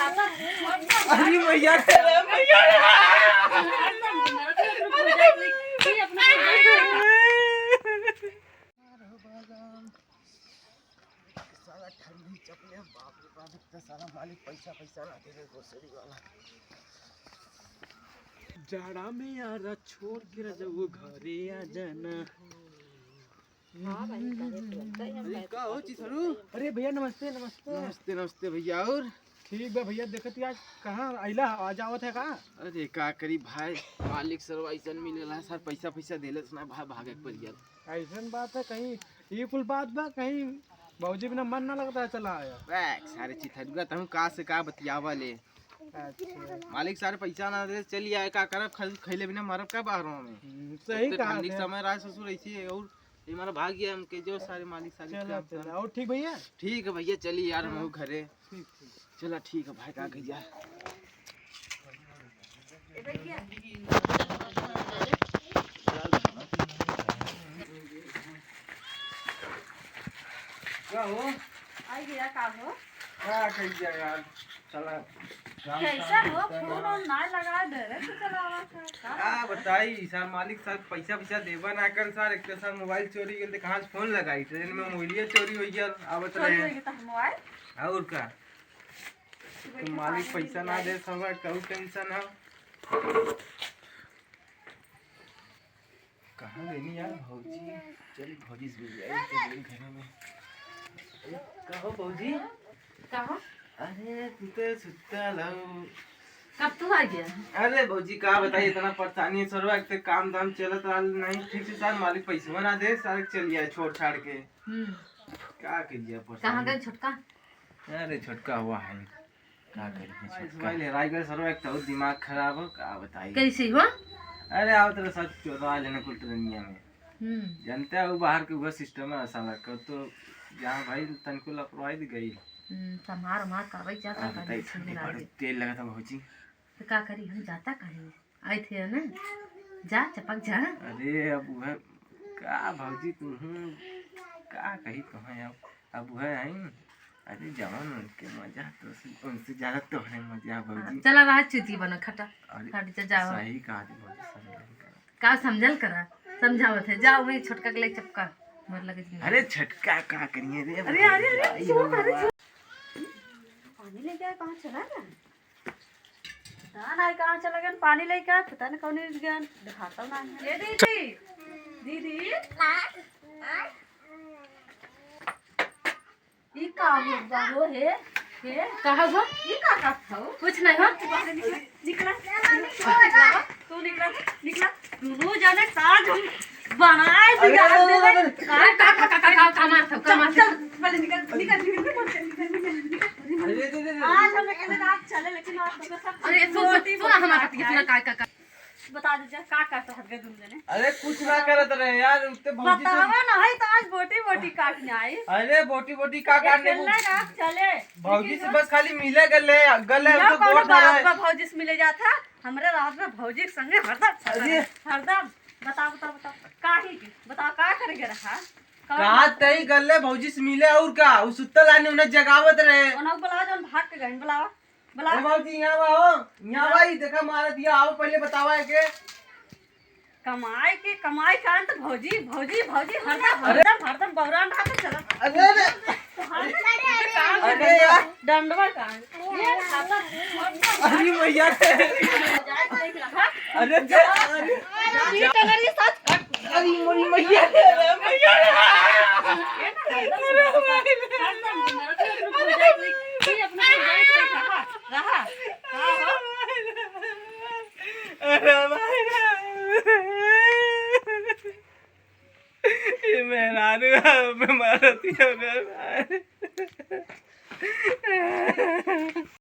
अरे भैया भैया सारा ठंडी चपले बाप रे बाप इतना सारा मालिक पैसा ना दे रहे ग्रोसरी वाला। जाड़ा में यार छोड़ के रजऊ घरे आ जाना। हाँ भाई का हो चिसरू? अरे भैया नमस्ते नमस्ते नमस्ते नमस्ते भैया। और ठीक बा भैया, देखत आज कहाँ आइला आ जावत है का? अरे का करी भाई, मालिक सर ऐसन मिलेला सर पैसा देले ना भाई भागे पड़ गया। ऐसन बात है कहीं ये कुल बात बा कहीं बाबूजी बिना मन ना लगता है चला आया। सारे चिथड़ुआ तहु का से का बतियावा ले। अच्छा मालिक सारे पैसा ना दे चली आए का करब, खैले बिना मरब का बाहरों में। सही कहा ठंडी समय राज ससुर ऐसी और ये हमारा भाग गया हमके जो सारे मालिक सारे। चला और ठीक भैया? ठीक है भैया चली यार हम घरे। ठीक चला ठीक है भाई का गया। क्या हो? आई गया का हो? क्या कहिए यार चला कैसा हो? फोन और ना लगा दे रे तो चलावा था। क्या बताई सर मालिक सर पैसा देबा ना कर सर। एक तो सर मोबाइल चोरी गेल, कहाँ से फोन लगाई ट्रेन में मोबाइल चोरी हो गया आवत चोरी रहे। हो गया था मोबाइल। और का तो मालिक पैसा ना दे सब कहू टेंशन है। कहाँ लेनी यार भौजी? चल भौजी से भी आई तो घर में। कहो भौजी? कहो? अरे तू तो सुत्ता लो। कब तू आ गया? अरे भौजी का बताइए इतना परेशानी है सर। एक काम धाम चलत रहा नहीं ठीक से सर। मालिक पैसा ना दे सारे चलिए छोड़ छाड़ के। क्या कीजिए कहाँ गए छोटका? अरे छोटका हुआ है क्या करिए रायगढ़ सर। एक तो दिमाग खराब हो क्या बताइए। कैसे हुआ? अरे आओ तेरा सब चौदह लेने को ट्रेनिया में जानते हैं वो बाहर के वो सिस्टम है ऐसा लगा तो जहाँ भाई तनको लापरवाही दी गई। मार मार करवाई जाता करी तेल लगा था भौजी। तो का करी हम जाता कहीं आए थे ना जा चपक जा। अरे अब वह का भौजी तुम का कही कहाँ अब वह आई। अरे जवान उनके मजा तो उनसे ज्यादा तो है मजा भौजी। चला रहा चुती बना खटा खट जा जाओ। सही कहा थी भौजी। का समझल करा समझावत है जाओ वही छोटका के ले चपका मर लगे। अरे छटका का करिए रे। अरे अरे पानी लेके आए कहाँ चला गया? पता नहीं कहाँ चला गया पानी लेके आए पता नहीं कौन गया दिखाता ना। ये दीदी दीदी ये का हो है ये कहा हो? ये का था कुछ नहीं हो। निकला तू निकला निकला तू जाने साज हम बनाए दिया दे का मार चल पहले निकल निकल निकल। आज हम कहते रात चले लेकिन आज तो सब। अरे सुन हमारा कितना का बता दीजिए का करता है तुम जने? अरे कुछ ना करत रहे यार उतने भौजी बतावा ना है तो आज बोटी बोटी काटने आई। अरे बोटी का काटने को चले भौजी से बस खाली मिले गले तो गोड़ धरा भौजी से मिले जाता हमरे रात में भौजी के संगे हरदम बताओ बताओ बताओ काहे की बताओ का करेगे रहा कहा तई गले भौजी से मिले और का उस सुत्तल आने उन्हें जगावत रहे। उन्हें बुलाओ जन भाग के गए बुलाओ बुलाओ। भौजी यहाँ यहाँ भाई देखा मारा दिया आओ पहले बतावा है के कमाई का अंत भौजी भौजी भौजी हरदम हरदम बौरान रहा तो चला। अरे यार डंडवा का ये खाता अरे भैया अरे ये टंगरी सच अरे मोरी मैया मैया ये मेहरारू मारती है।